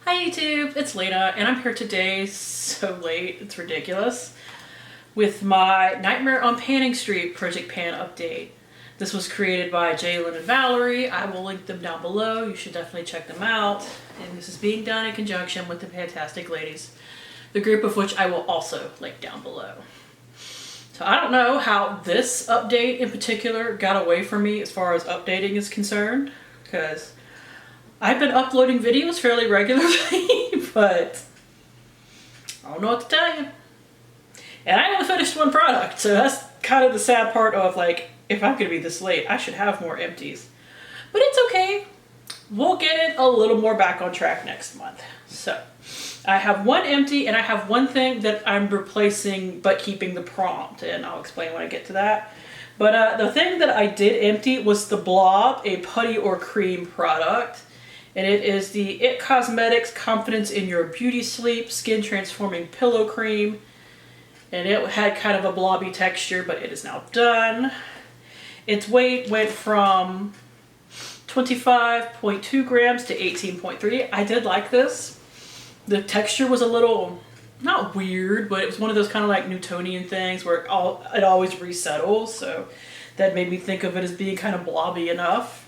Hi YouTube, it's Lena, and I'm here today, so late, it's ridiculous, with my Nightmare on Panning Street Project Pan update. This was created by Jalen and Valerie. I will link them down below. You should definitely check them out. And this is being done in conjunction with the PANtastic ladies, the group of which I will also link down below. So I don't know how this update in particular got away from me as far as updating is concerned, because I've been uploading videos fairly regularly, but I don't know what to tell you. And I only finished one product, so that's kind of the sad part of, like, if I'm gonna be this late, I should have more empties. But it's okay. We'll get it a little more back on track next month. So I have one empty and I have one thing that I'm replacing but keeping the prompt, and I'll explain when I get to that. But the thing that I did empty was the Blob, a putty or cream product. And it is the It Cosmetics Confidence in Your Beauty Sleep Skin Transforming Pillow Cream. And it had kind of a blobby texture, but it is now done. Its weight went from 25.2 grams to 18.3. I did like this. The texture was a little, not weird, but it was one of those kind of like Newtonian things where it always resettles. So that made me think of it as being kind of blobby enough.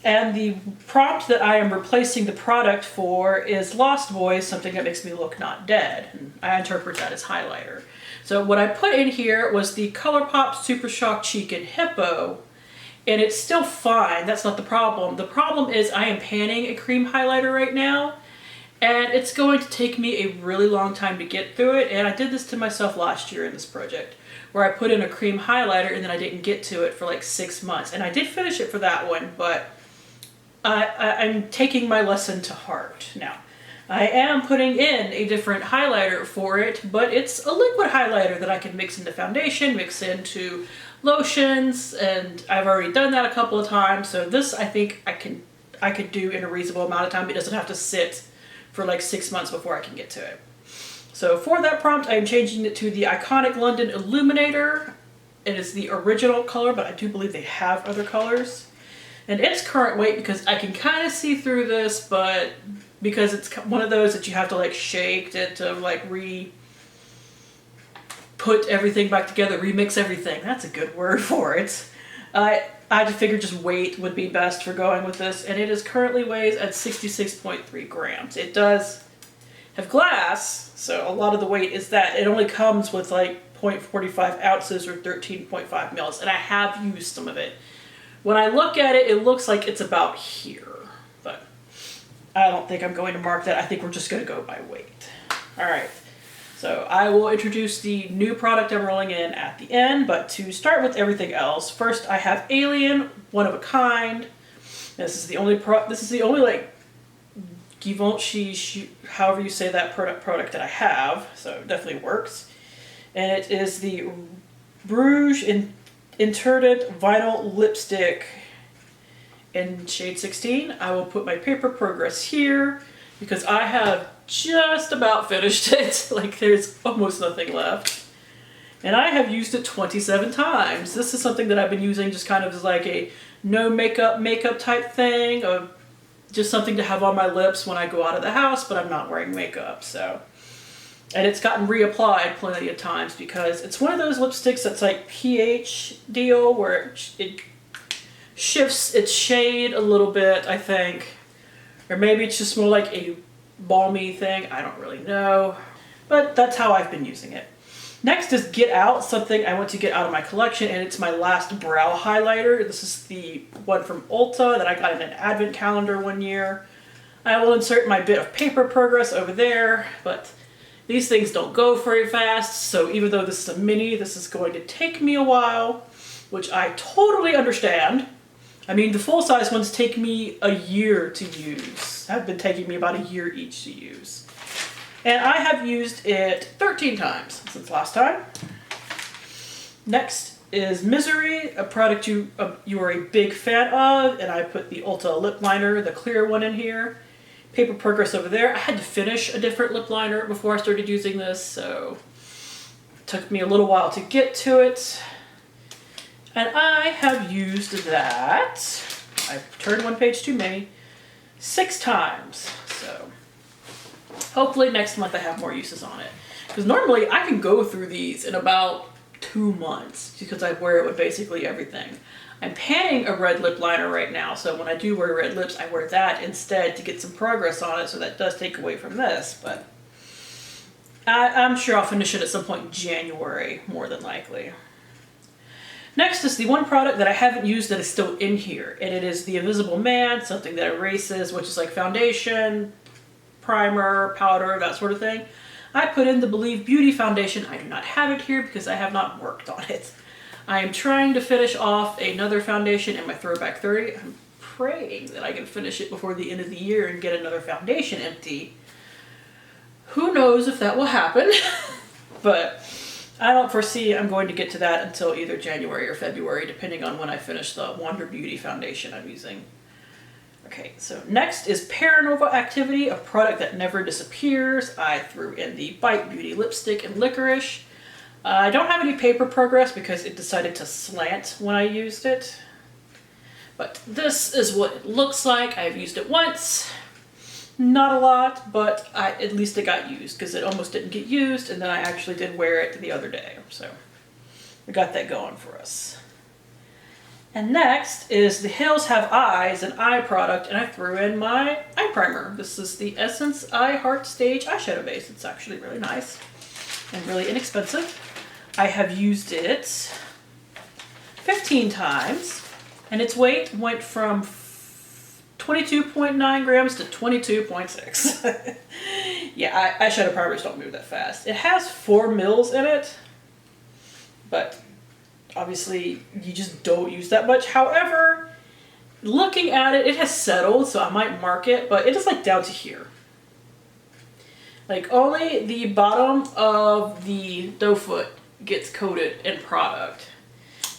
And the prompt that I am replacing the product for is Lost Voice, something that makes me look not dead. And I interpret that as highlighter. So what I put in here was the ColourPop Super Shock Cheek and Hippo. And it's still fine, that's not the problem. The problem is I am panning a cream highlighter right now. And it's going to take me a really long time to get through it. And I did this to myself last year in this project, where I put in a cream highlighter and then I didn't get to it for like 6 months. And I did finish it for that one, but I'm taking my lesson to heart now. I am putting in a different highlighter for it, but it's a liquid highlighter that I can mix into foundation, mix into lotions, and I've already done that a couple of times. So this, I think I could do in a reasonable amount of time. It doesn't have to sit for like 6 months before I can get to it. So for that prompt, I am changing it to the Iconic London Illuminator. It is the original color, but I do believe they have other colors. And its current weight, because I can kind of see through this, but because it's one of those that you have to like shake it to like put everything back together, remix everything. That's a good word for it. I just figured just weight would be best for going with this, and it is currently weighs at 66.3 grams. It does have glass, so a lot of the weight is that. It only comes with like 0.45 ounces or 13.5 mils, and I have used some of it. When I look at it, it looks like it's about here, but I don't think I'm going to mark that. I think we're just going to go by weight. All right, so I will introduce the new product I'm rolling in at the end, but to start with everything else, first I have Alien, One of a Kind. This is the only like Givenchy, however you say that product that I have, so it definitely works. And it is the Rouge Interdent Vinyl Lipstick in shade 16. I will put my paper progress here because I have just about finished it. Like, there's almost nothing left. And I have used it 27 times. This is something that I've been using just kind of as like a no makeup type thing, of just something to have on my lips when I go out of the house, but I'm not wearing makeup, so. And it's gotten reapplied plenty of times because it's one of those lipsticks that's like pH deal where it shifts its shade a little bit, I think. Or maybe it's just more like a balmy thing. I don't really know. But that's how I've been using it. Next is Get Out, something I want to get out of my collection, and it's my last brow highlighter. This is the one from Ulta that I got in an advent calendar one year. I will insert my bit of paper progress over there, but these things don't go very fast, so even though this is a mini, this is going to take me a while, which I totally understand. I mean, the full-size ones take me a year to use. Have been taking me about a year each to use. And I have used it 13 times since last time. Next is Misery, a product you are a big fan of, and I put the Ulta lip liner, the clear one, in here. Paper progress over there. I had to finish a different lip liner before I started using this, so it took me a little while to get to it. And I have used that, I've turned one page too many, 6 times. So Hopefully next month I have more uses on it. Because normally I can go through these in about 2 months because I wear it with basically everything. I'm panning a red lip liner right now, so when I do wear red lips, I wear that instead to get some progress on it, so that does take away from this, but I'm sure I'll finish it at some point in January, more than likely. Next is the one product that I haven't used that is still in here, and it is the Invisible Man, something that erases, which is like foundation, primer, powder, that sort of thing. I put in the Believe Beauty foundation. I do not have it here because I have not worked on it. I am trying to finish off another foundation in my Throwback 30. I'm praying that I can finish it before the end of the year and get another foundation empty. Who knows if that will happen, but I don't foresee I'm going to get to that until either January or February, depending on when I finish the Wander Beauty foundation I'm using. Okay, so next is Paranormal Activity, a product that never disappears. I threw in the Bite Beauty lipstick and licorice. I don't have any paper progress because it decided to slant when I used it. But this is what it looks like. I've used it once. Not a lot, but at least it got used because it almost didn't get used, and then I actually did wear it the other day. So we got that going for us. And next is the Hills Have Eyes, an eye product, and I threw in my eye primer. This is the Essence Eye Heart Stage eyeshadow base. It's actually really nice and really inexpensive. I have used it 15 times, and its weight went from 22.9 grams to 22.6. Yeah, eyeshadow primers don't move that fast. It has 4 mils in it, but obviously you just don't use that much. However, looking at it, it has settled, so I might mark it, but it is like down to here. Like only the bottom of the doe foot gets coated in product.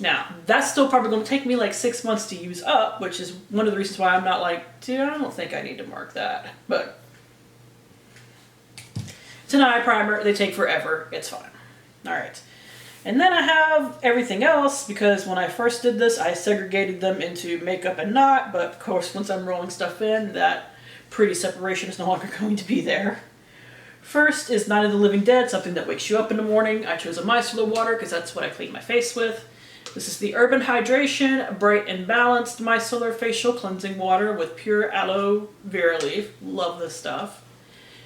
Now, that's still probably going to take me like 6 months to use up, which is one of the reasons why I'm not like, dude, I don't think I need to mark that. But it's an eye primer. They take forever. It's fine. All right. And then I have everything else because when I first did this, I segregated them into makeup and not. But of course, once I'm rolling stuff in, that pretty separation is no longer going to be there. First is Night of the Living Dead, something that wakes you up in the morning. I chose a micellar water because that's what I clean my face with. This is the Urban Hydration Bright and Balanced Micellar Facial Cleansing Water with pure aloe vera leaf. Love this stuff.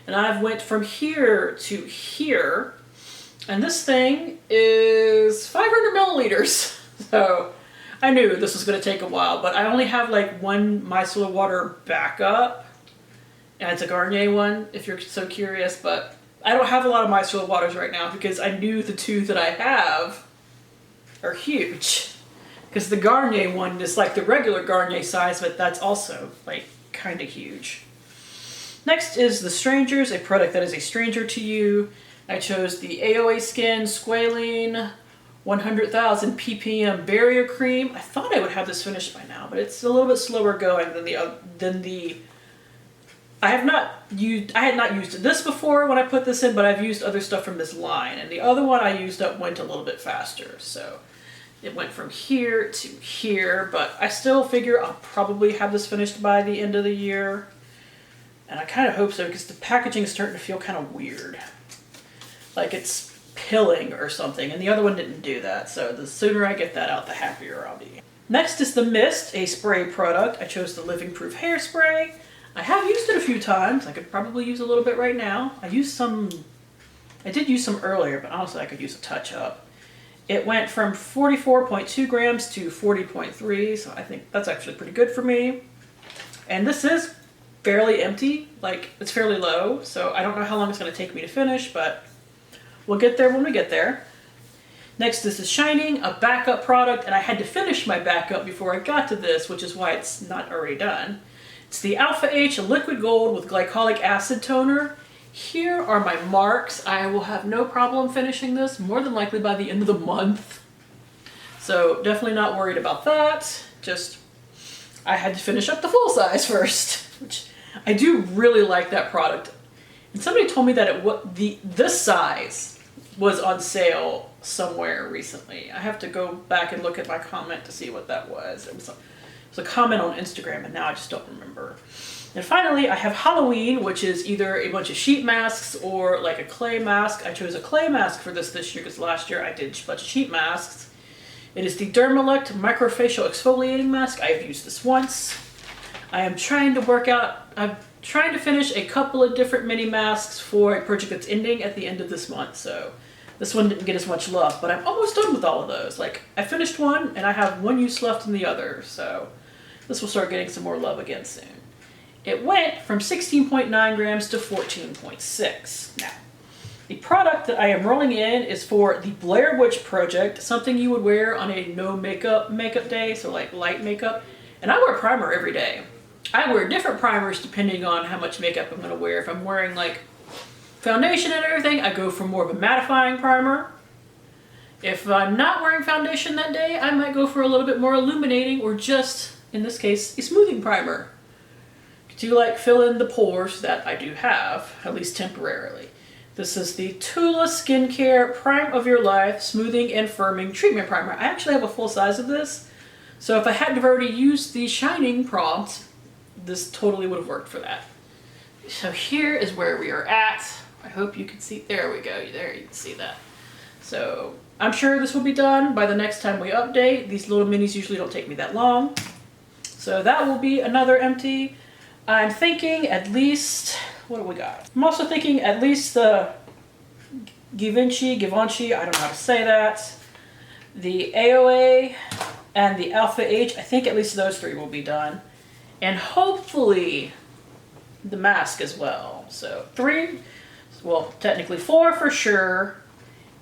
And I've went from here to here. And this thing is 500 milliliters. So I knew this was going to take a while, but I only have like one micellar water backup. And it's a Garnier one, if you're so curious. But I don't have a lot of micellar waters right now because I knew the 2 that I have are huge. Because the Garnier one is like the regular Garnier size, but that's also like kind of huge. Next is The Strangers, a product that is a stranger to you. I chose the AOA Skin Squalene 100,000 ppm Barrier Cream. I thought I would have this finished by now, but it's a little bit slower going than the I had not used this before when I put this in, but I've used other stuff from this line, and the other one I used up went a little bit faster, so it went from here to here, but I still figure I'll probably have this finished by the end of the year, and I kind of hope so because the packaging is starting to feel kind of weird, like it's pilling or something, and the other one didn't do that, so the sooner I get that out, the happier I'll be. Next is the Mist, a spray product. I chose the Living Proof Hairspray. I have used it a few times. I could probably use a little bit right now. I did use some earlier, but honestly I could use a touch up. It went from 44.2 grams to 40.3, so I think that's actually pretty good for me. And this is fairly empty, like it's fairly low, so I don't know how long it's going to take me to finish, but we'll get there when we get there. Next is the Shining, a backup product, and I had to finish my backup before I got to this, which is why it's not already done. It's the Alpha H Liquid Gold with Glycolic Acid Toner. Here are my marks. I will have no problem finishing this, more than likely by the end of the month. So definitely not worried about that. Just, I had to finish up the full size first, which I do really like that product. And somebody told me that this size was on sale somewhere recently. I have to go back and look at my comment to see what that was. It was a comment on Instagram, and now I just don't remember. And finally, I have Halloween, which is either a bunch of sheet masks or like a clay mask. I chose a clay mask for this year because last year I did a bunch of sheet masks. It is the Dermalect Microfacial Exfoliating Mask. I've used this once. I'm trying to finish a couple of different mini masks for a project that's ending at the end of this month. So this one didn't get as much love, but I'm almost done with all of those. Like, I finished one and I have one use left in the other. So this will start getting some more love again soon. It went from 16.9 grams to 14.6. Now, the product that I am rolling in is for the Blair Witch Project, something you would wear on a no makeup day, so like light makeup. And I wear primer every day. I wear different primers depending on how much makeup I'm going to wear. If I'm wearing like foundation and everything, I go for more of a mattifying primer. If I'm not wearing foundation that day, I might go for a little bit more illuminating or just, in this case, a smoothing primer to like fill in the pores that I do have, at least temporarily. This is the Tula Skincare Prime of Your Life Smoothing and Firming Treatment Primer. I actually have a full size of this, so if I hadn't have already used the Shining prompt, this totally would have worked for that. So here is where we are at. I hope you can see, there we go, there you can see that. So I'm sure this will be done by the next time we update. These little minis usually don't take me that long. So that will be another empty. I'm thinking at least, what do we got? I'm also thinking at least the Givenchy, I don't know how to say that, the AOA, and the Alpha H. I think at least those three will be done. And hopefully the mask as well. So 3, well, technically 4 for sure,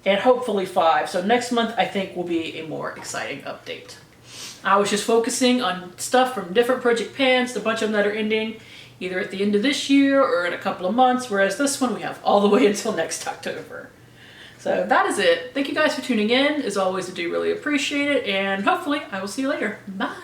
and hopefully 5. So next month I think will be a more exciting update. I was just focusing on stuff from different project pans, a bunch of them that are ending either at the end of this year or in a couple of months, whereas this one we have all the way until next October. So that is it. Thank you guys for tuning in. As always, I do really appreciate it, and hopefully I will see you later. Bye!